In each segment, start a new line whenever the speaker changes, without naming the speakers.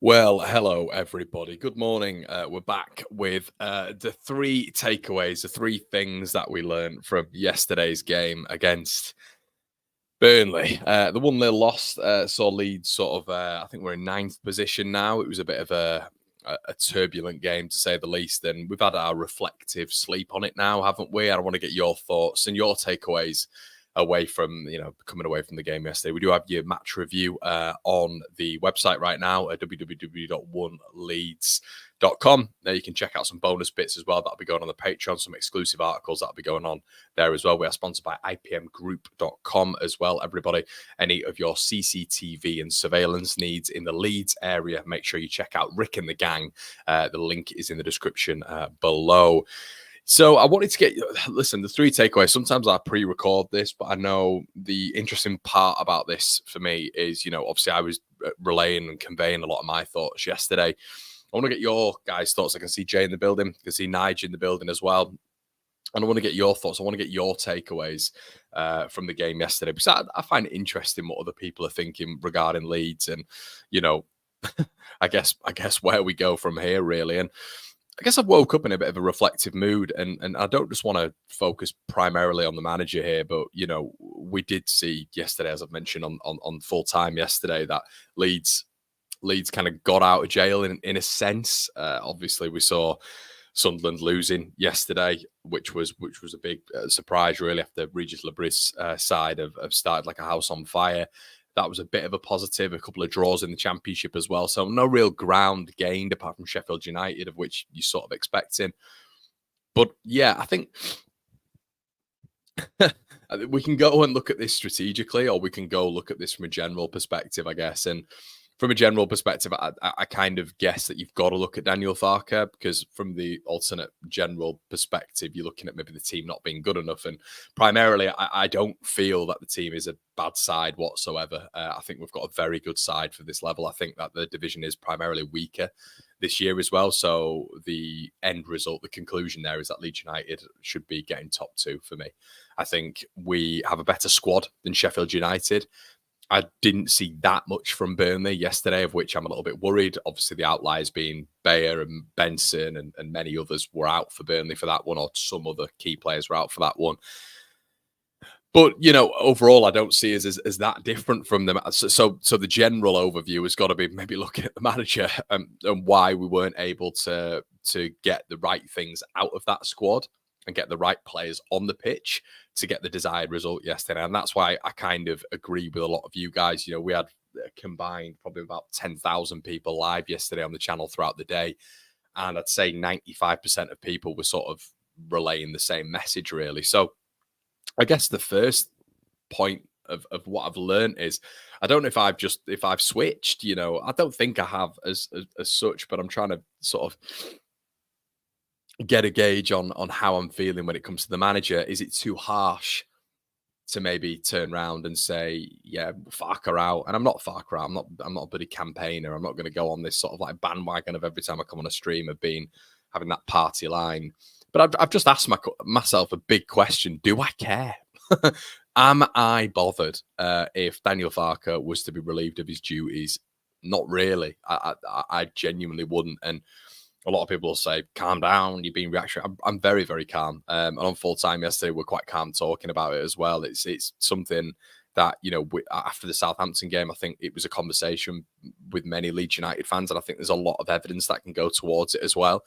Well, hello everybody. Good morning. We're back with the three takeaways, the three things that we learned from yesterday's game against Burnley. The 1-0 loss saw Leeds sort of, I think we're in ninth position now. It was a bit of a turbulent game to say the least, and we've had our reflective sleep on it now, haven't we? I want to get your thoughts and your takeaways away from coming away from the game yesterday. We do have your match review on the website right now at www.oneleeds.com. There you can check out some bonus bits as well that'll be going on the Patreon, some exclusive articles that'll be going on there as well. We are sponsored by ipmgroup.com as well. Everybody, any of your CCTV and surveillance needs in the Leeds area, make sure you check out Rick and the gang. The link is in the description below. So I wanted to listen, the three takeaways. Sometimes I pre-record this, but I know the interesting part about this for me is, obviously I was relaying and conveying a lot of my thoughts yesterday. I want to get your guys' thoughts. I can see Jay in the building. I can see Nige in the building as well. And I want to get your thoughts. I want to get your takeaways from the game yesterday, because I find it interesting what other people are thinking regarding Leeds and, I guess where we go from here, really. And I guess I've woke up in a bit of a reflective mood, and I don't just want to focus primarily on the manager here, but, we did see yesterday, as I've mentioned on full time yesterday, that Leeds kind of got out of jail in a sense. Obviously, we saw Sunderland losing yesterday, which was a big surprise, really, after Regis Lebris' side have started like a house on fire. That was a bit of a positive, a couple of draws in the Championship as well. So no real ground gained apart from Sheffield United, of which you sort of expecting. But yeah, I think we can go and look at this strategically, or we can go look at this from a general perspective, I guess. And from a general perspective, I kind of guess that you've got to look at Daniel Farke, because from the alternate general perspective, you're looking at maybe the team not being good enough. And primarily, I don't feel that the team is a bad side whatsoever. I think we've got a very good side for this level. I think that the division is primarily weaker this year as well. So the end result, the conclusion there is that Leeds United should be getting top two for me. I think we have a better squad than Sheffield United. I didn't see that much from Burnley yesterday, of which I'm a little bit worried. Obviously, the outliers being Bayer and Benson and many others were out for Burnley for that one, or some other key players were out for that one. But, overall, I don't see us as that different from them. So the general overview has got to be maybe looking at the manager and why we weren't able to get the right things out of that squad and get the right players on the pitch to get the desired result yesterday. And that's why I kind of agree with a lot of you guys. We had combined probably about 10,000 people live yesterday on the channel throughout the day. And I'd say 95% of people were sort of relaying the same message, really. So I guess the first point of what I've learned is, I don't know if I've switched, I don't think I have as such, but I'm trying to sort of get a gauge on how I'm feeling when it comes to the manager. Is it too harsh to maybe turn around and say, yeah, Farke out? And I'm not Farke out. I'm not a bloody campaigner. I'm not going to go on this sort of like bandwagon of every time I come on a stream of having that party line. But I've just asked myself a big question. Do I care? Am I bothered if Daniel Farke was to be relieved of his duties? Not really. I genuinely wouldn't. And a lot of people will say, calm down, you're being reactionary. I'm very, very calm. And on full time yesterday, we're quite calm talking about it as well. It's something that, after the Southampton game, I think it was a conversation with many Leeds United fans. And I think there's a lot of evidence that can go towards it as well.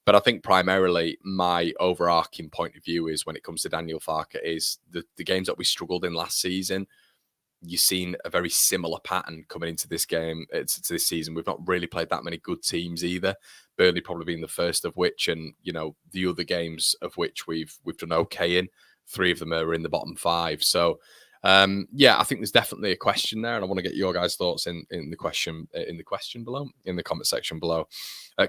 But I think primarily my overarching point of view is, when it comes to Daniel Farke, is the games that we struggled in last season. You've seen a very similar pattern coming into this game, to this season. We've not really played that many good teams either. Burnley probably being the first of which, and the other games of which we've done okay in. 3 of them are in the bottom 5. So I think there's definitely a question there, and I want to get your guys' thoughts in the question below, in the comment section below.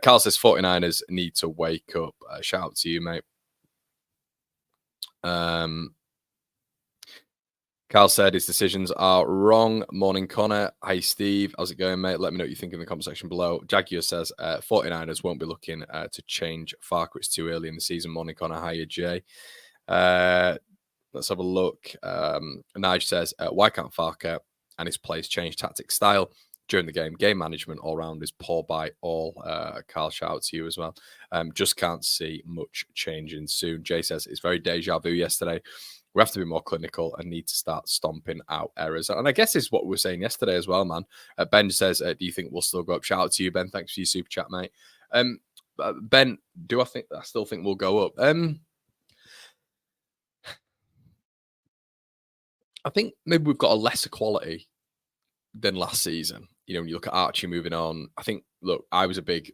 Carl says 49ers need to wake up. Shout out to you, mate. Carl said his decisions are wrong. Morning, Connor. Hi, Steve. How's it going, mate? Let me know what you think in the comment section below. Jaguar says 49ers won't be looking to change Farke. It's too early in the season. Morning, Connor. Hiya, Jay. Let's have a look. Nige says, why can't Farke and his players change tactic style during the game. Game management all round is poor by all. Carl, shout out to you as well. Just can't see much changing soon. Jay says it's very deja vu yesterday. We have to be more clinical and need to start stomping out errors. And I guess it's what we were saying yesterday as well, man. Ben says, do you think we'll still go up? Shout out to you, Ben. Thanks for your super chat, mate. Ben, I still think we'll go up? I think maybe we've got a lesser quality than last season. You know, when you look at Archie moving on, I think, look, I was a big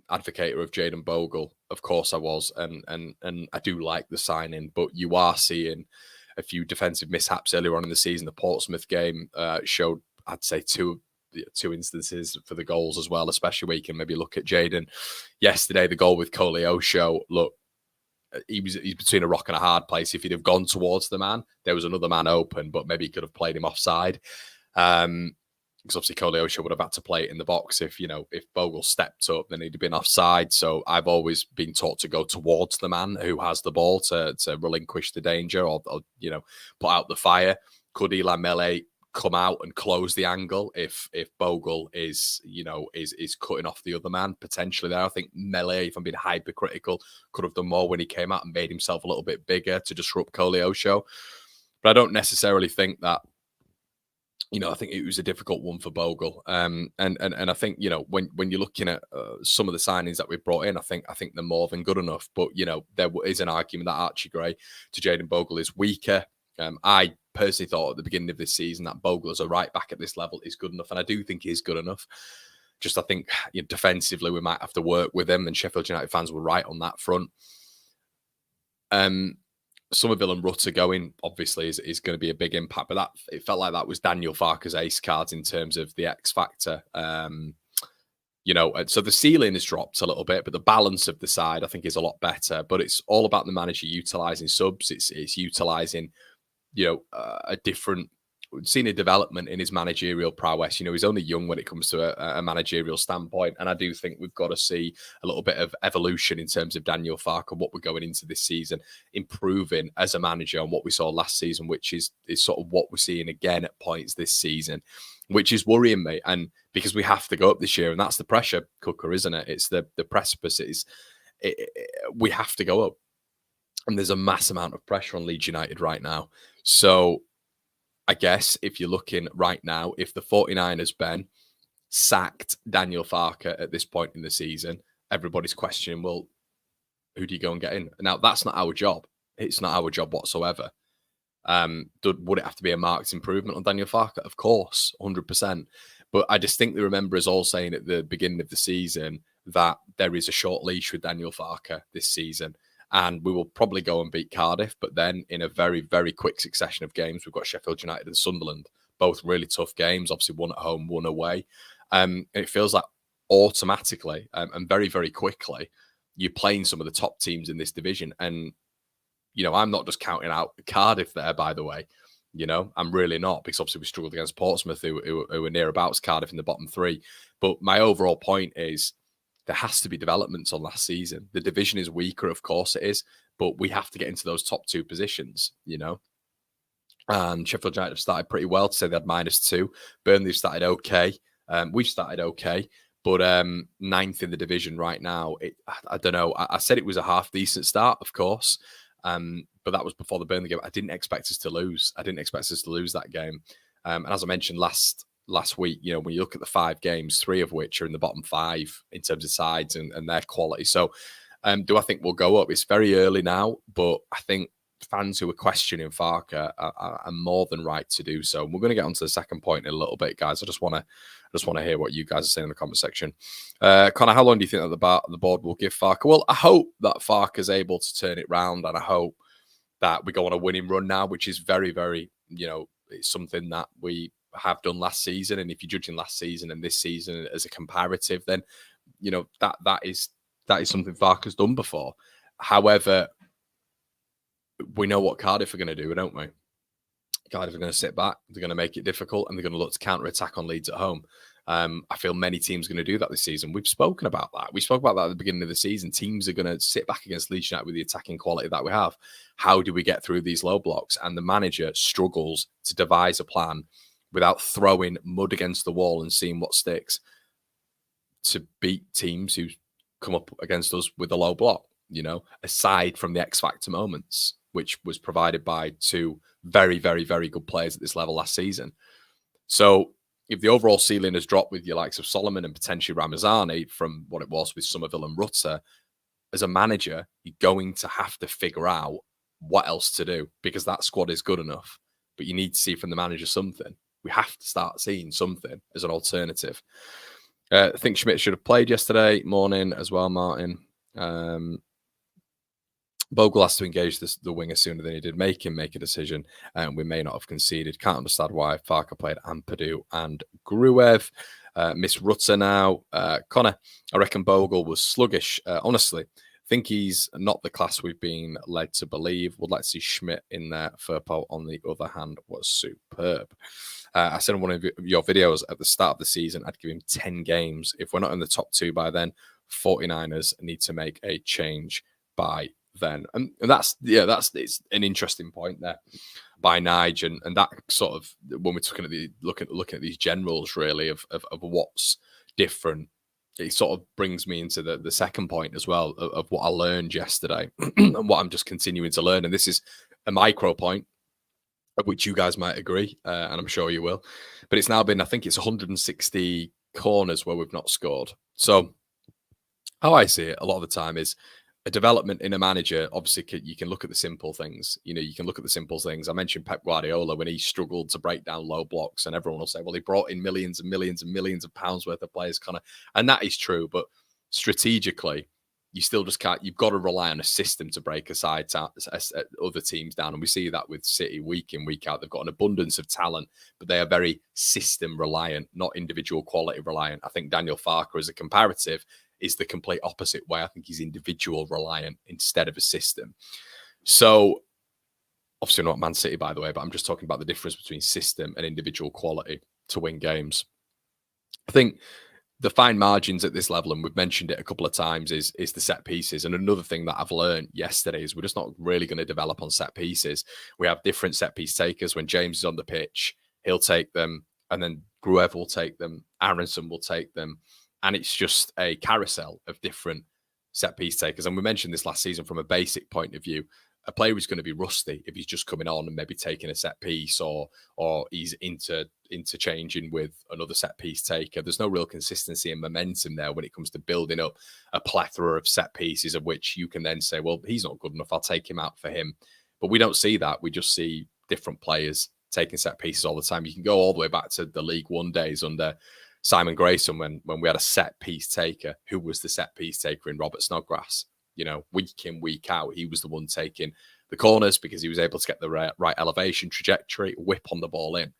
advocate of Jayden Bogle. Of course I was. And I do like the signing, but you are seeing a few defensive mishaps earlier on in the season. The Portsmouth game showed, I'd say, two instances for the goals as well, especially where you can maybe look at Jayden. Yesterday, the goal with Koleosho, look, he's between a rock and a hard place. If he'd have gone towards the man, there was another man open, but maybe he could have played him offside. Because obviously Koleosho would have had to play it in the box. If Bogle stepped up, then he'd have been offside. So I've always been taught to go towards the man who has the ball to relinquish the danger or put out the fire. Could Eli Mele come out and close the angle if Bogle is cutting off the other man potentially there? I think Mele, if I'm being hypercritical, could have done more when he came out and made himself a little bit bigger to disrupt Koleosho. But I don't necessarily think that. I think it was a difficult one for Bogle. And I think, when you're looking at some of the signings that we've brought in, I think they're more than good enough. But, there is an argument that Archie Gray to Jayden Bogle is weaker. I personally thought at the beginning of this season that Bogle as a right back at this level is good enough. And I do think he is good enough. Just I think defensively we might have to work with him. And Sheffield United fans were right on that front. Somerville and Rutter going obviously is going to be a big impact, but it felt like that was Daniel Farke's ace cards in terms of the X factor. So the ceiling has dropped a little bit, but the balance of the side I think is a lot better. But it's all about the manager utilising subs. It's utilising a different. We've seen a development in his managerial prowess. He's only young when it comes to a managerial standpoint. And I do think we've got to see a little bit of evolution in terms of Daniel Farke, what we're going into this season, improving as a manager on what we saw last season, which is sort of what we're seeing again at points this season, which is worrying me. And because we have to go up this year, and that's the pressure cooker, isn't it? It's the precipice. We have to go up. And there's a mass amount of pressure on Leeds United right now. So I guess if you're looking right now, if the 49ers, Ben, sacked Daniel Farke at this point in the season, everybody's questioning, well, who do you go and get in? Now, that's not our job. It's not our job whatsoever. Would it have to be a marked improvement on Daniel Farke? Of course, 100%. But I distinctly remember us all saying at the beginning of the season that there is a short leash with Daniel Farke this season. And we will probably go and beat Cardiff. But then in a very, very quick succession of games, we've got Sheffield United and Sunderland, both really tough games, obviously one at home, one away. And it feels like automatically and very, very quickly, you're playing some of the top teams in this division. And, I'm not just counting out Cardiff there, by the way. I'm really not, because obviously we struggled against Portsmouth, who were nearabouts Cardiff in the bottom three. But my overall point is, there has to be developments on last season. The division is weaker, of course it is, but we have to get into those top two positions, And Sheffield United have started pretty well. To say they had -2. Burnley have started okay. We've started okay, but ninth in the division right now. I don't know. I said it was a half decent start, of course, but that was before the Burnley game. I didn't expect us to lose. I didn't expect us to lose that game. And as I mentioned last week, when you look at the 5 games, 3 of which are in the bottom 5 in terms of sides and their quality. So do I think we'll go up? It's very early now, but I think fans who are questioning Farke are more than right to do so. And we're going to get onto the second point in a little bit, guys. I just want to hear what you guys are saying in the comment section. Connor, how long do you think that the board will give Farke? Well, I hope that Farke is able to turn it round, and I hope that we go on a winning run now, which is very, very, it's something that we have done last season. And if you're judging last season and this season as a comparative, then that is something Farke's done before. However, we know what Cardiff are going to do, don't we? Cardiff are going to sit back, they're going to make it difficult, and they're going to look to counter-attack on Leeds at home. I feel many teams are going to do that this season. We've spoken about that. We spoke about that at the beginning of the season. Teams are going to sit back against Leeds United with the attacking quality that we have. How do we get through these low blocks? And the manager struggles to devise a plan without throwing mud against the wall and seeing what sticks to beat teams who come up against us with a low block, aside from the X factor moments, which was provided by two very, very, very good players at this level last season. So if the overall ceiling has dropped with your likes of Solomon and potentially Ramazani from what it was with Somerville and Rutter, as a manager, you're going to have to figure out what else to do, because that squad is good enough. But you need to see from the manager something. We have to start seeing something as an alternative. I think Schmidt should have played yesterday morning as well, Martin. Bogle has to engage the winger sooner than he did. Make him make a decision, and we may not have conceded. Can't understand why Farke played Ampadu and Gruev. Miss Rutter now. Connor, I reckon Bogle was sluggish. Honestly, think he's not the class we've been led to believe. Would like to see Schmidt in there. Firpo, on the other hand, was superb. I said in one of your videos at the start of the season, I'd give him 10 games. If we're not in the top 2 by then, 49ers need to make a change by then. And that's it's an interesting point there by Nige, and that sort of, when we're looking at these generals really of what's different, it sort of brings me into the second point as well of what I learned yesterday and what I'm just continuing to learn. And this is a micro point of which you guys might agree, and I'm sure you will. But it's now been, I think it's 160 corners where we've not scored. So how I see it a lot of the time is a development in a manager. Obviously, you can look at the simple things. You can look at the simple things. I mentioned Pep Guardiola when he struggled to break down low blocks, and everyone will say, well, he brought in millions and millions and millions of pounds worth of players, Connor. And that is true. But strategically, you still just can't. You've got to rely on a system to break aside other teams down. And we see that with City week in, week out. They've got an abundance of talent, but they are very system reliant, not individual quality reliant. I think Daniel Farke, as a comparative, is the complete opposite way. I think he's individual reliant instead of a system. So obviously not Man City, by the way, but I'm just talking about the difference between system and individual quality to win games. I think the fine margins at this level, and we've mentioned it a couple of times, is the set pieces. And another thing that I've learned yesterday is we're just not really going to develop on set pieces. We have different set piece takers. When James is on the pitch, he'll take them, and then Gruev will take them, Aronson will take them. And it's just a carousel of different set piece takers. And we mentioned this last season from a basic point of view. A player is going to be rusty if he's just coming on and maybe taking a set piece, or he's interchanging with another set piece taker. There's no real consistency and momentum there when it comes to building up a plethora of set pieces of which you can then say, well, he's not good enough, I'll take him out for him. But we don't see that. We just see different players taking set pieces all the time. You can go all the way back to the League One days under Simon Grayson when we had a set piece taker who was the set piece taker in Robert Snodgrass. Week in, week out, he was the one taking the corners because he was able to get the right elevation, trajectory, whip on the ball in.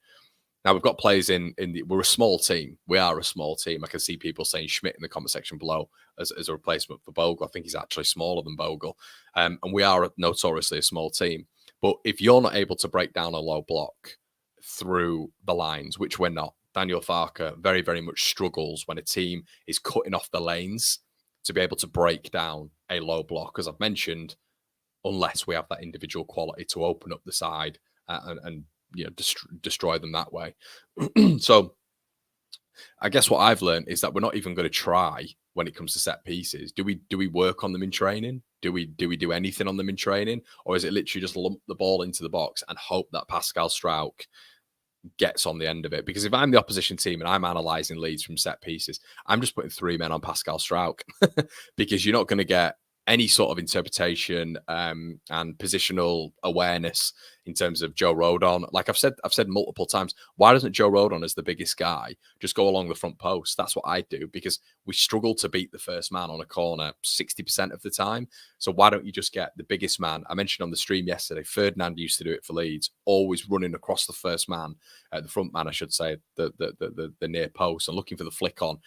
Now, we've got players we're a small team. We are a small team. I can see people saying Schmidt in the comment section below as a replacement for Bogle. I think he's actually smaller than Bogle. And we are notoriously a small team. But if you're not able to break down a low block through the lines, which we're not, Daniel Farke very, very much struggles when a team is cutting off the lanes to be able to break down a low block, as I've mentioned, unless we have that individual quality to open up the side and destroy them that way. So I guess what I've learned is that we're not even going to try when it comes to set pieces. Do we work on them in training? Do we do anything on them in training? Or is it literally just lump the ball into the box and hope that Pascal Struijk gets on the end of it? Because if I'm the opposition team and I'm analysing Leeds from set pieces, I'm just putting 3 men on Pascal Struijk because you're not going to get any sort of interpretation and positional awareness in terms of Joe Rodon. Like I've said multiple times, why doesn't Joe Rodon, as the biggest guy, just go along the front post? That's what I do, because we struggle to beat the first man on a corner 60% of the time. So why don't you just get the biggest man? I mentioned on the stream yesterday, Ferdinand used to do it for Leeds, always running across the first man, the front man, I should say, the near post, and looking for the flick on.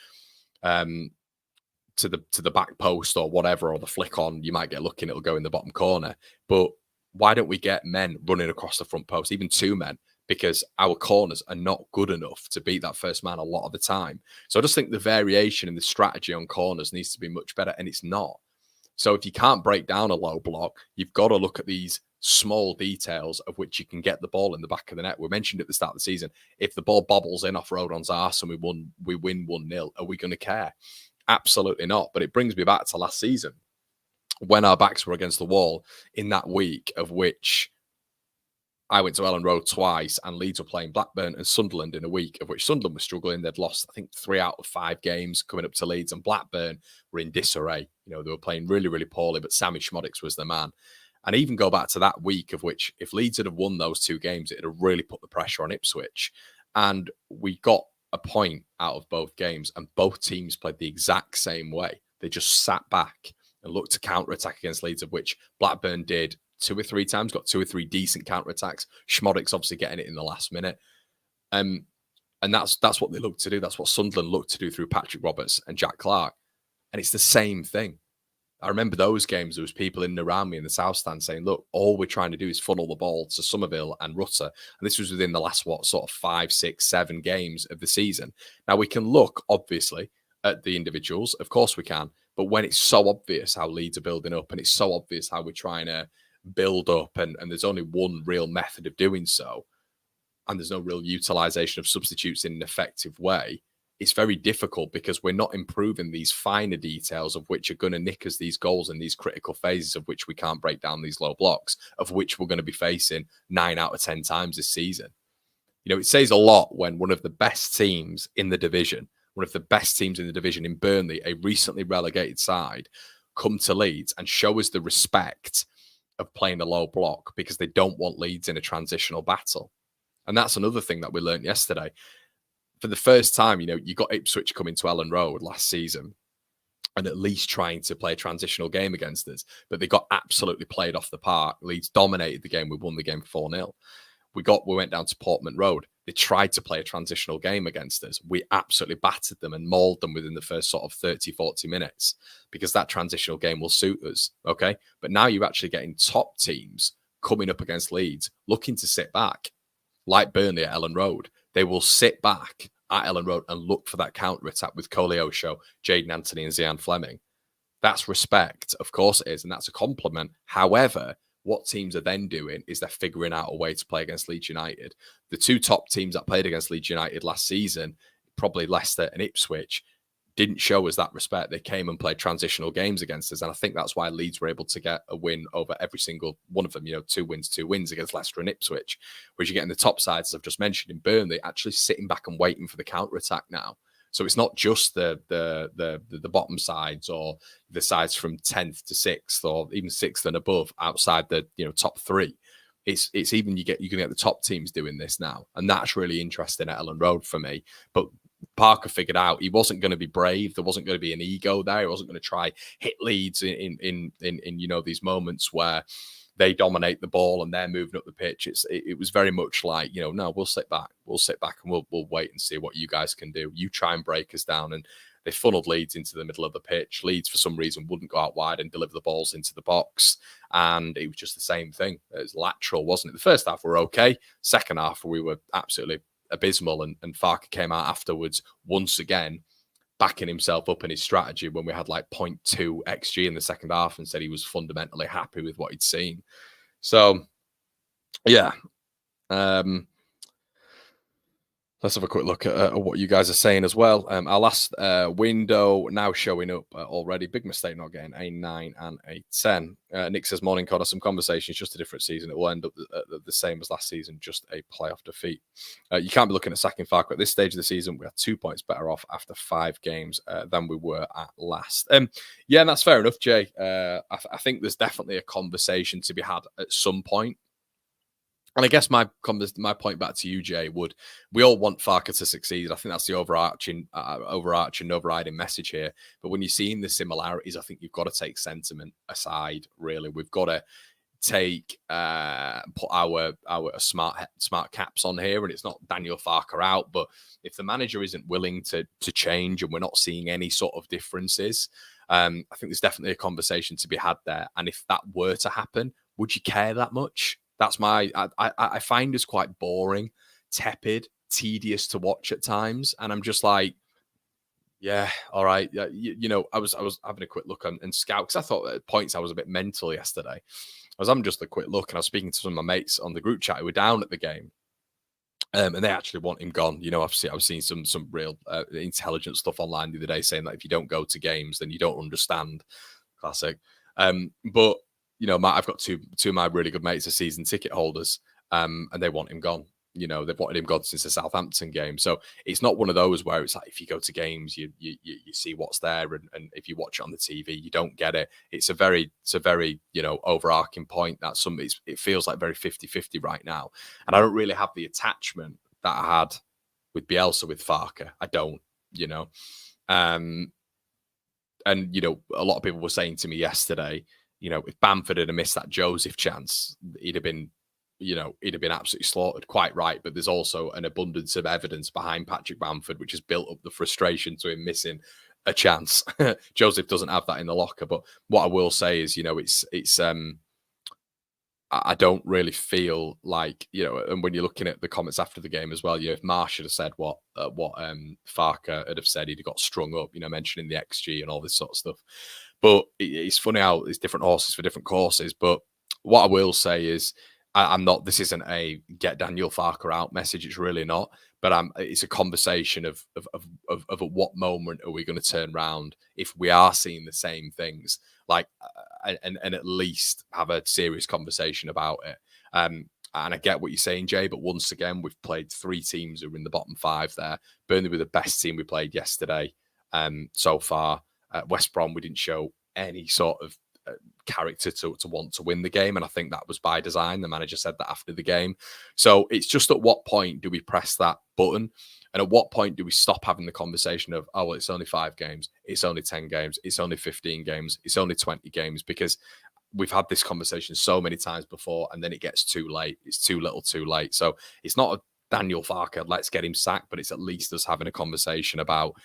To the back post or whatever, or the flick on, you might get lucky and it'll go in the bottom corner. But why don't we get men running across the front post, even 2 men, because our corners are not good enough to beat that first man a lot of the time. So I just think the variation in the strategy on corners needs to be much better, and it's not. So if you can't break down a low block, you've got to look at these small details of which you can get the ball in the back of the net. We mentioned at the start of the season, if the ball bobbles in off Rodon's arse and we win 1-0, are we going to care? Absolutely not. But it brings me back to last season when our backs were against the wall in that week, of which I went to Ellen Road twice, and Leeds were playing Blackburn and Sunderland in a week, of which Sunderland was struggling. They'd lost, I think, 3 out of 5 games coming up to Leeds, and Blackburn were in disarray. You know, they were playing really, really poorly, but Sammy Schmodix was the man. And even go back to that week, of which if Leeds had have won those 2 games, it would have really put the pressure on Ipswich. And we got a point out of both games, and both teams played the exact same way. They just sat back and looked to counter-attack against Leeds, of which Blackburn did 2 or 3 times, got 2 or 3 decent counter-attacks. Schmodix obviously getting it in the last minute. And that's what they look to do. That's what Sunderland looked to do through Patrick Roberts and Jack Clark. And it's the same thing. I remember those games, there was people in and around me in the South Stand saying, look, all we're trying to do is funnel the ball to Somerville and Rutter. And this was within the last, sort of 5, 6, 7 games of the season. Now, we can look, obviously, at the individuals. Of course we can. But when it's so obvious how Leeds are building up, and it's so obvious how we're trying to build up, and there's only one real method of doing so, and there's no real utilization of substitutes in an effective way, it's very difficult, because we're not improving these finer details of which are going to nick us these goals in these critical phases, of which we can't break down these low blocks, of which we're going to be facing 9 out of 10 times this season. You know, it says a lot when one of the best teams in the division, in Burnley, a recently relegated side, come to Leeds and show us the respect of playing a low block, because they don't want Leeds in a transitional battle. And that's another thing that we learned yesterday. For the first time, you know, you got Ipswich coming to Ellen Road last season and at least trying to play a transitional game against us, but they got absolutely played off the park. Leeds dominated the game. We won the game 4-0. We went down to Portman Road. They tried to play a transitional game against us. We absolutely battered them and mauled them within the first sort of 30, 40 minutes, because that transitional game will suit us, okay? But now you're actually getting top teams coming up against Leeds, looking to sit back, like Burnley at Ellen Road. They will sit back at Ellen Road and look for that counter-attack with Koleosho, Jaden Anthony and Zian Fleming. That's respect. Of course it is, and that's a compliment. However, what teams are then doing is they're figuring out a way to play against Leeds United. The 2 top teams that played against Leeds United last season, probably Leicester and Ipswich, didn't show us that respect. They came and played transitional games against us. And I think that's why Leeds were able to get a win over every single one of them, you know, 2 wins against Leicester and Ipswich. Whereas you're getting the top sides, as I've just mentioned, in Burnley, actually sitting back and waiting for the counter-attack now. So it's not just the bottom sides, or the sides from 10th to 6th, or even 6th and above outside the, you know, top 3. It's even you can get the top teams doing this now. And that's really interesting at Ellen Road for me. But Parker figured out he wasn't going to be brave. There wasn't going to be an ego there. He wasn't going to try hit Leeds in you know, these moments where they dominate the ball and they're moving up the pitch. It was very much like, you know, no, we'll sit back and we'll wait and see what you guys can do. You try and break us down. And they funneled Leeds into the middle of the pitch. Leeds, for some reason, wouldn't go out wide and deliver the balls into the box. And it was just the same thing. It was lateral, wasn't it? The first half were okay. Second half, we were absolutely abysmal. And Farke came out afterwards once again, backing himself up in his strategy when we had like 0.2 XG in the second half, and said he was fundamentally happy with what he'd seen. So, yeah. Let's have a quick look at what you guys are saying as well. Our last window now showing up already. Big mistake not getting a 9 and a 10. Nick says, morning, Connor. Some conversations, just a different season. It will end up the same as last season, just a playoff defeat. You can't be looking at sacking Farke at this stage of the season. We are 2 points better off after 5 games than we were at last. Yeah, and that's fair enough, Jay. I think there's definitely a conversation to be had at some point. And I guess my point back to you, Jay, we all want Farke to succeed. I think that's the overarching message here. But when you're seeing the similarities, I think you've got to take sentiment aside, really. We've got to put our smart caps on here, and it's not Daniel Farke out. But if the manager isn't willing to change, and we're not seeing any sort of differences, I think there's definitely a conversation to be had there. And if that were to happen, would you care that much? That's I find us quite boring, tepid, tedious to watch at times. And I'm just like, Yeah, all right. Yeah, I was having a quick look on Scout because I thought at points I was a bit mental yesterday. I was having just a quick look and I was speaking to some of my mates on the group chat who were down at the game. And they actually want him gone. I've seen some real intelligent stuff online the other day saying that if you don't go to games, then you don't understand. Classic. But I've got two of my really good mates are season ticket holders, and they want him gone. They've wanted him gone since the Southampton game. So it's not one of those where it's like if you go to games, you see what's there, and if you watch it on the TV, you don't get it. It's a very overarching point that it feels like very 50-50 right now, and I don't really have the attachment that I had with Bielsa with Farke. I don't, um, and a lot of people were saying to me yesterday, if Bamford had missed that Joseph chance, he'd have been absolutely slaughtered. Quite right, but there's also an abundance of evidence behind Patrick Bamford, which has built up the frustration to him missing a chance. Joseph doesn't have that in the locker, but what I will say is, I don't really feel like, and when you're looking at the comments after the game as well, if Marsh had said what Farke had have said, he'd have got strung up, mentioning the XG and all this sort of stuff. But it's funny how it's different horses for different courses. But what I will say is, I'm not. This isn't a get Daniel Farke out message. It's really not. But it's a conversation of at what moment are we going to turn around if we are seeing the same things, like and at least have a serious conversation about it. And I get what you're saying, Jay. But once again, we've played three teams who are in the bottom five there. Burnley were the best team we played yesterday. So far, West Brom, we didn't show any sort of character to want to win the game, and I think that was by design. The manager said that after the game. So it's just at what point do we press that button, and at what point do we stop having the conversation of, oh, well, it's only 5 games, it's only 10 games, it's only 15 games, it's only 20 games, because we've had this conversation so many times before, and then it gets too late. It's too little too late. So it's not a Daniel Farke, let's get him sacked, but it's at least us having a conversation about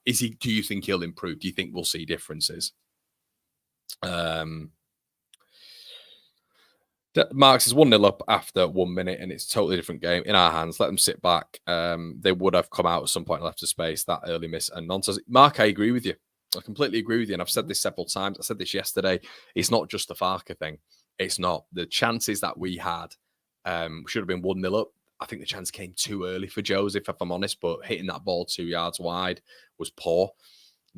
do you think he'll improve? Do you think we'll see differences? Marks is 1-0 up after 1 minute, and it's a totally different game in our hands. Let them sit back. They would have come out at some point and left a space. That early miss and nonsense. Mark, I agree with you. I completely agree with you. And I've said this several times. I said this yesterday. It's not just the Farke thing. It's not. The chances that we had should have been 1-0 up. I think the chance came too early for Joseph, if I'm honest, but hitting that ball 2 yards wide was poor.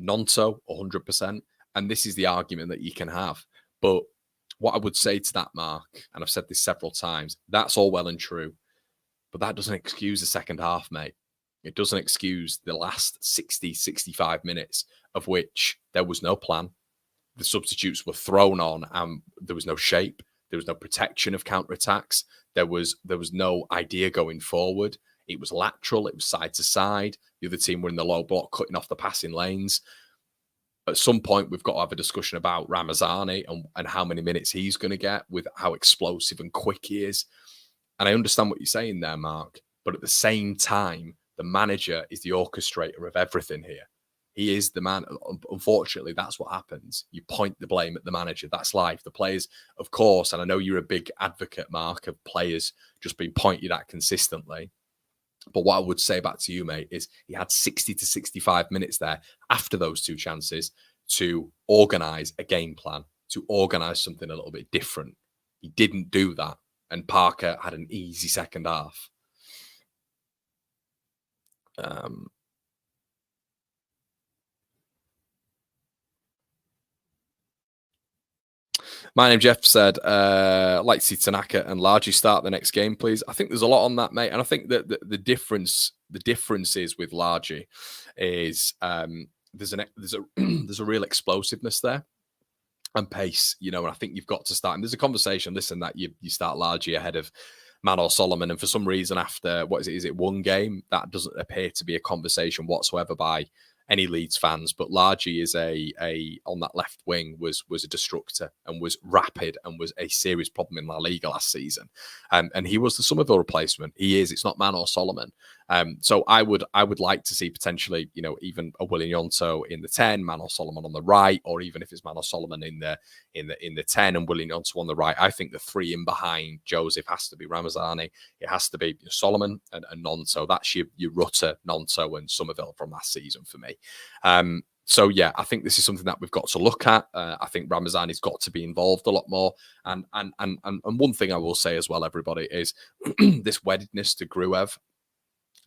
Nonto, 100%. And this is the argument that you can have. But what I would say to that, Mark, and I've said this several times, that's all well and true. But that doesn't excuse the second half, mate. It doesn't excuse the last 60, 65 minutes of which there was no plan. The substitutes were thrown on and there was no shape. There was no protection of counterattacks. There was no idea going forward. It was lateral. It was side to side. The other team were in the low block, cutting off the passing lanes. At some point, we've got to have a discussion about Ramazani and how many minutes he's going to get, with how explosive and quick he is. And I understand what you're saying there, Mark. But at the same time, the manager is the orchestrator of everything here. He is the man. Unfortunately, that's what happens. You point the blame at the manager. That's life. The players, of course, and I know you're a big advocate, Mark, of players just being pointed at consistently. But what I would say back to you, mate, is he had 60 to 65 minutes there after those two chances to organise a game plan, to organise something a little bit different. He didn't do that. And Parker had an easy second half. My name Jeff said, I'd like to see Tanaka and Largy start the next game, please. I think there's a lot on that, mate. And I think that the difference is with Largy is there's a real explosiveness there and pace, and I think you've got to start. And there's a conversation, listen, that you start Largy ahead of Manor Solomon. And for some reason, after, is it one game, that doesn't appear to be a conversation whatsoever by any Leeds fans, but Largy is a on that left wing was a destructor and was rapid and was a serious problem in La Liga last season. And he was the Somerville replacement. He is. It's not Man or Solomon. So I would like to see potentially, even a William Yonto in the 10, Man or Solomon on the right, or even if it's Man or Solomon in the 10 and William Yonto on the right. I think the three in behind Joseph has to be Ramazani. It has to be Solomon and Nonto. That's your Rutter, Nonto, and Somerville from last season for me. So yeah, I think this is something that we've got to look at. I think Ramazani's got to be involved a lot more. And one thing I will say as well, everybody, is this weddedness to Gruev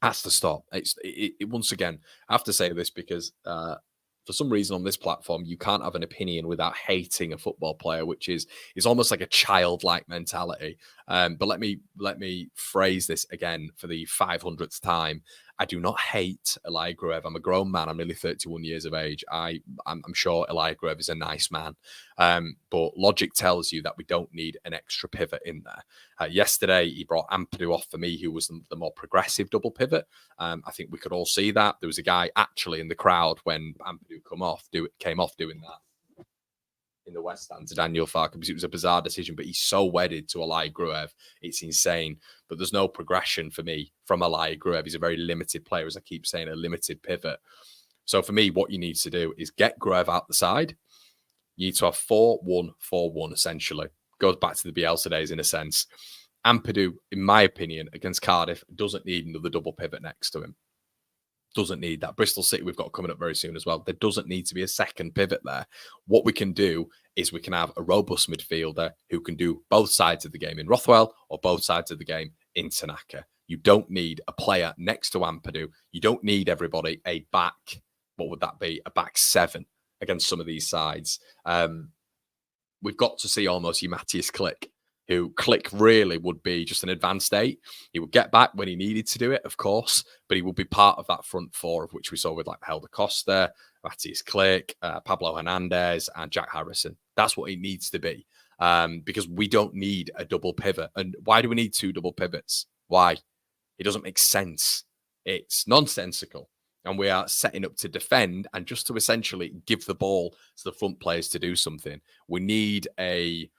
has to stop. It once again, I have to say this because for some reason on this platform, you can't have an opinion without hating a football player, which is almost like a childlike mentality. But let me phrase this again for the 500th time. I do not hate Eli Gruev. I'm a grown man. I'm nearly 31 years of age. I'm sure Eli Gruev is a nice man. But logic tells you that we don't need an extra pivot in there. Yesterday, he brought Ampadu off for me, who was the more progressive double pivot. I think we could all see that. There was a guy actually in the crowd when Ampadu came off doing that in the West Stand to Daniel Farke, because it was a bizarre decision, but he's so wedded to Eli Gruev. It's insane. But there's no progression for me from Eli Gruev. He's a very limited player, as I keep saying, a limited pivot. So for me, what you need to do is get Gruev out the side. You need to have 4-1-4-1, essentially. Goes back to the Bielsa days in a sense. Ampadu, in my opinion, against Cardiff, doesn't need another double pivot next to him. Doesn't need that. Bristol City we've got coming up very soon as well. There doesn't need to be a second pivot there. What we can do is we can have a robust midfielder who can do both sides of the game in Rothwell or both sides of the game in Tanaka. You don't need a player next to Ampadu. You don't need everybody a back. What would that be? A back seven against some of these sides. We've got to see almost your Matthias Klick, who Klick really would be just an advanced eight. He would get back when he needed to do it, of course, but he would be part of that front four, of which we saw with like Helder Costa, Matthias Klick, Pablo Hernandez, and Jack Harrison. That's what he needs to be, because we don't need a double pivot. And why do we need two double pivots? Why? It doesn't make sense. It's nonsensical. And we are setting up to defend and just to essentially give the ball to the front players to do something. We need a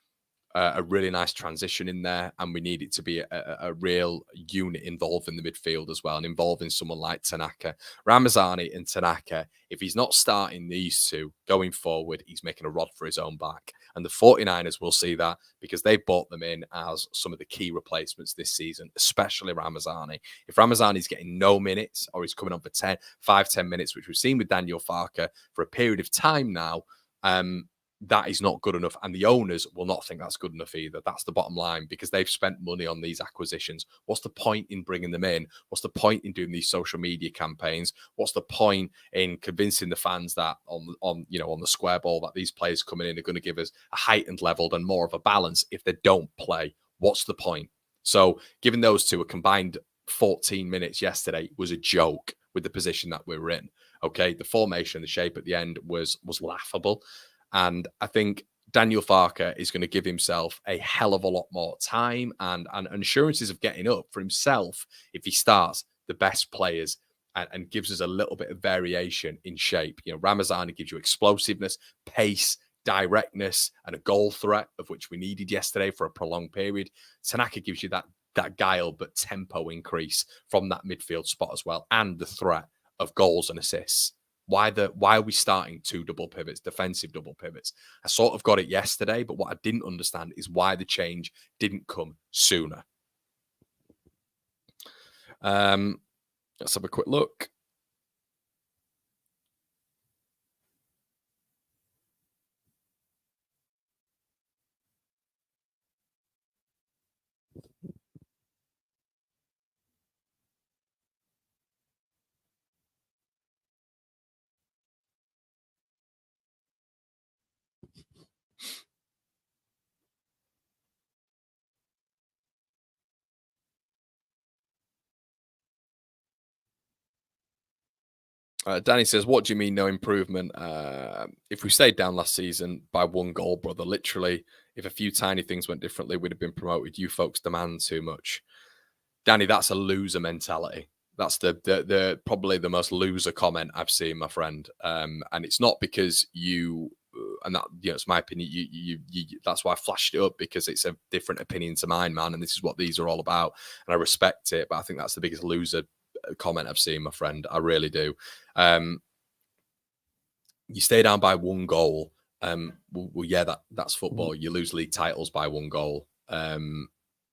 really nice transition in there, and we need it to be a real unit involved in the midfield as well, and involving someone like Tanaka. Ramazani and Tanaka, if he's not starting these two going forward, he's making a rod for his own back. And the 49ers will see that because they bought them in as some of the key replacements this season, especially Ramazani. If Ramazani's getting no minutes or he's coming on for 5-10 minutes, which we've seen with Daniel Farke for a period of time now, that is not good enough. And the owners will not think that's good enough either. That's the bottom line, because they've spent money on these acquisitions. What's the point in bringing them in? What's the point in doing these social media campaigns? What's the point in convincing the fans that on the square ball that these players coming in are going to give us a heightened level and more of a balance if they don't play? What's the point? So giving those two a combined 14 minutes yesterday was a joke with the position that we were in. Okay, the formation, the shape at the end was laughable. And I think Daniel Farke is going to give himself a hell of a lot more time and assurances of getting up for himself if he starts the best players and gives us a little bit of variation in shape. Ramazani gives you explosiveness, pace, directness, and a goal threat, of which we needed yesterday for a prolonged period. Tanaka gives you that guile but tempo increase from that midfield spot as well, and the threat of goals and assists. Why are we starting two double pivots, defensive double pivots? I sort of got it yesterday, but what I didn't understand is why the change didn't come sooner. Let's have a quick look. Danny says, what do you mean no improvement? If we stayed down last season by one goal, brother, literally, if a few tiny things went differently, we'd have been promoted. You folks demand too much. Danny, that's a loser mentality. That's the probably the most loser comment I've seen, my friend. And it's not because you and that, it's my opinion. You that's why I flashed it up, because it's a different opinion to mine, man. And this is what these are all about, and I respect it. But I think that's the biggest loser comment I've seen, my friend. I really do. You stay down by 1 goal. Well, yeah, that's football. You lose league titles by 1 goal.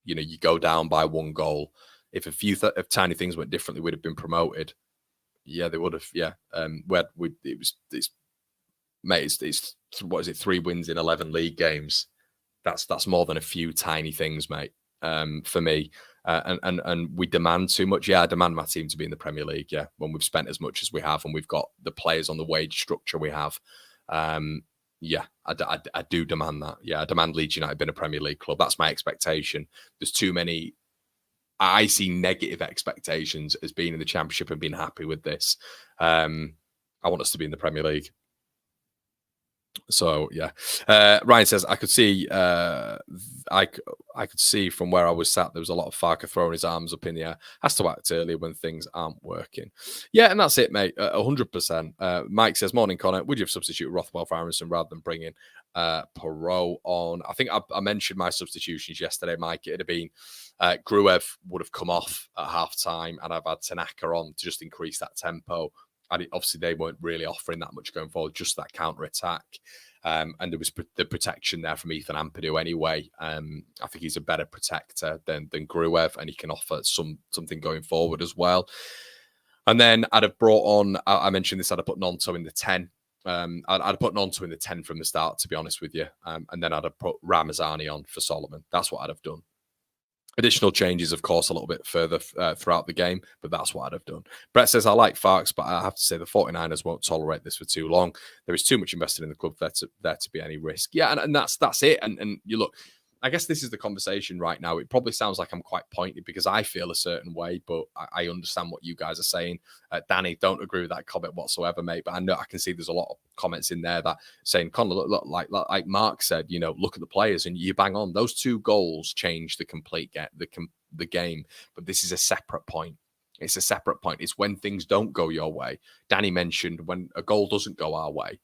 You go down by 1 goal. If a few tiny things went differently, we'd have been promoted. Yeah, they would have. Yeah. It's what is it? 3 wins in 11 league games. That's more than a few tiny things, mate. For me, and we demand too much. Yeah, I demand my team to be in the Premier League. Yeah, when we've spent as much as we have, and we've got the players on the wage structure we have. Yeah, I do demand that. Yeah, I demand Leeds United being a Premier League club. That's my expectation. There's too many. I see negative expectations as being in the Championship and being happy with this. I want us to be in the Premier League. So yeah, Ryan says I could see I could see from where I was sat there was a lot of Farke throwing his arms up in the air. Has to act early when things aren't working. Yeah, and that's it, mate. 100%. Mike says, morning, Connor. Would you have substituted Rothwell for Aronson rather than bringing Perot on? I think I mentioned my substitutions yesterday, Mike. It'd have been Gruev would have come off at half time, and I've had Tanaka on to just increase that tempo. And obviously, they weren't really offering that much going forward, just that counter attack. And there was the protection there from Ethan Ampadu anyway. I think he's a better protector than Gruev, and he can offer something going forward as well. And then I'd have brought on, I mentioned this, I'd have put Nonto in the 10. I'd have put Nonto in the 10 from the start, to be honest with you. And then I'd have put Ramazani on for Solomon. That's what I'd have done. Additional changes, of course, a little bit further throughout the game, but that's what I'd have done. Brett says, I like Farks, but I have to say the 49ers won't tolerate this for too long. There is too much invested in the club there to be any risk. Yeah, and that's it. And you look, I guess this is the conversation right now. It probably sounds like I'm quite pointed because I feel a certain way, but I understand what you guys are saying. Danny, don't agree with that comment whatsoever, mate. But I know I can see there's a lot of comments in there that saying, Conor, look, like Mark said, look at the players, and you bang on. Those 2 goals changed the game, but this is a separate point. It's a separate point. It's when things don't go your way. Danny mentioned when a goal doesn't go our way,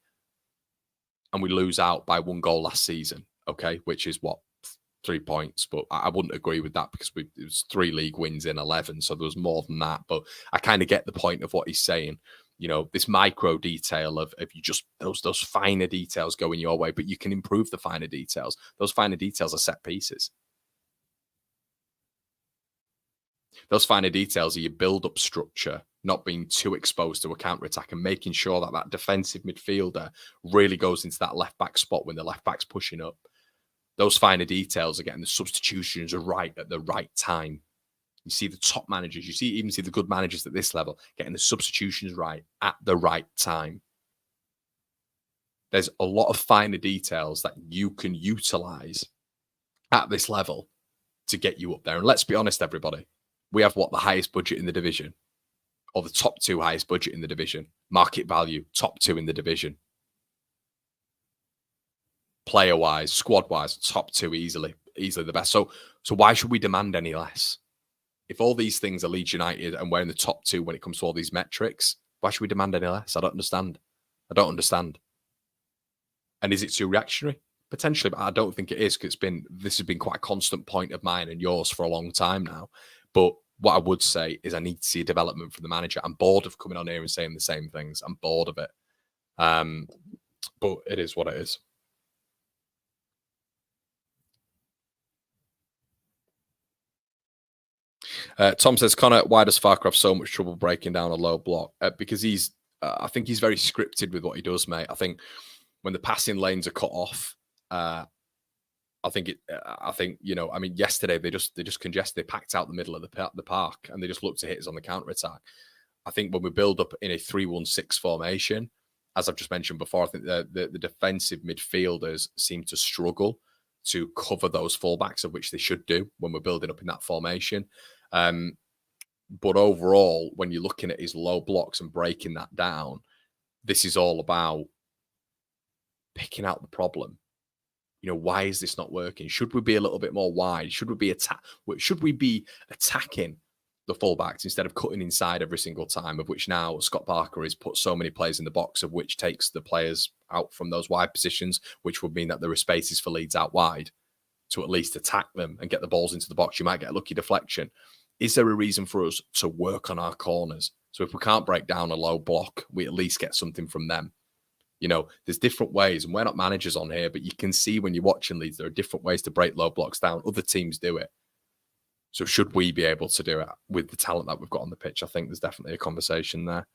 and we lose out by 1 goal last season. Okay, which is what? 3 points, but I wouldn't agree with that because it was 3 league wins in 11, so there was more than that. But I kind of get the point of what he's saying. This micro detail of you just those finer details going your way, but you can improve the finer details. Those finer details are set pieces. Those finer details are your build-up structure, not being too exposed to a counter-attack and making sure that defensive midfielder really goes into that left-back spot when the left-back's pushing up. Those finer details are getting the substitutions right at the right time. You see the top managers, even see the good managers at this level, getting the substitutions right at the right time. There's a lot of finer details that you can utilize at this level to get you up there. And let's be honest, everybody, we have the highest budget in the division, or the top 2 highest budget in the division. Market value, top 2 in the division. Player-wise, squad-wise, top 2 easily the best. So why should we demand any less? If all these things are Leeds United and we're in the top 2 when it comes to all these metrics, why should we demand any less? I don't understand. And is it too reactionary? Potentially, but I don't think it is, because this has been quite a constant point of mine and yours for a long time now. But what I would say is I need to see a development from the manager. I'm bored of coming on here and saying the same things. I'm bored of it. But it is what it is. Tom says, Connor, why does Farke have so much trouble breaking down a low block? Because I think he's very scripted with what he does, mate. I think when the passing lanes are cut off, I think yesterday they just congested. They packed out the middle of the park, and they just looked to hit us on the counter attack. I think when we build up in a 3-1-6 formation, as I've just mentioned before, I think the defensive midfielders seem to struggle to cover those fullbacks, of which they should do when we're building up in that formation. But overall, when you're looking at his low blocks and breaking that down, this is all about picking out the problem. Why is this not working? Should we be a little bit more wide? Should we be attacking the fullbacks instead of cutting inside every single time, of which now Scott Parker has put so many players in the box, of which takes the players out from those wide positions, which would mean that there are spaces for Leeds out wide to at least attack them and get the balls into the box. You might get a lucky deflection. Is there a reason for us to work on our corners? So if we can't break down a low block, we at least get something from them. You know, there's different ways, and we're not managers on here, but you can see when you're watching Leeds, there are different ways to break low blocks down. Other teams do it. So should we be able to do it with the talent that we've got on the pitch? I think there's definitely a conversation there.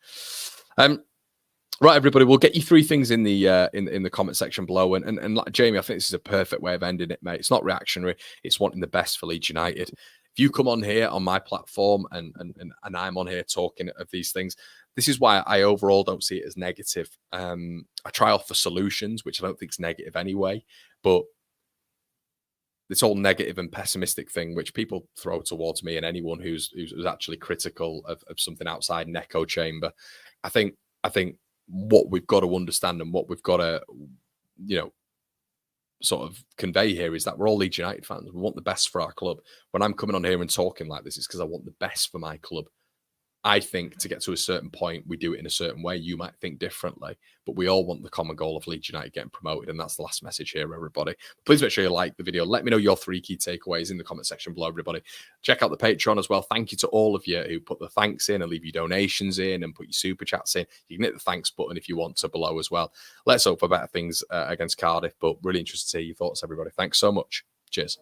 Right, everybody, we'll get you 3 things in the comment section below. And like Jamie, I think this is a perfect way of ending it, mate. It's not reactionary. It's wanting the best for Leeds United. If you come on here on my platform and I'm on here talking of these things, this is why I overall don't see it as negative. I try off the solutions, which I don't think is negative anyway, but this whole negative and pessimistic thing, which people throw towards me and anyone who's actually critical of something outside an echo chamber, I think what we've got to understand and what we've got to, sort of convey here is that we're all Leeds United fans. We want the best for our club. When I'm coming on here and talking like this, it's because I want the best for my club. I think to get to a certain point, we do it in a certain way. You might think differently, but we all want the common goal of Leeds United getting promoted. And that's the last message here, everybody. Please make sure you like the video. Let me know your 3 key takeaways in the comment section below, everybody. Check out the Patreon as well. Thank you to all of you who put the thanks in and leave your donations in and put your super chats in. You can hit the thanks button if you want to below as well. Let's hope for better things against Cardiff, but really interested to hear your thoughts, everybody. Thanks so much. Cheers.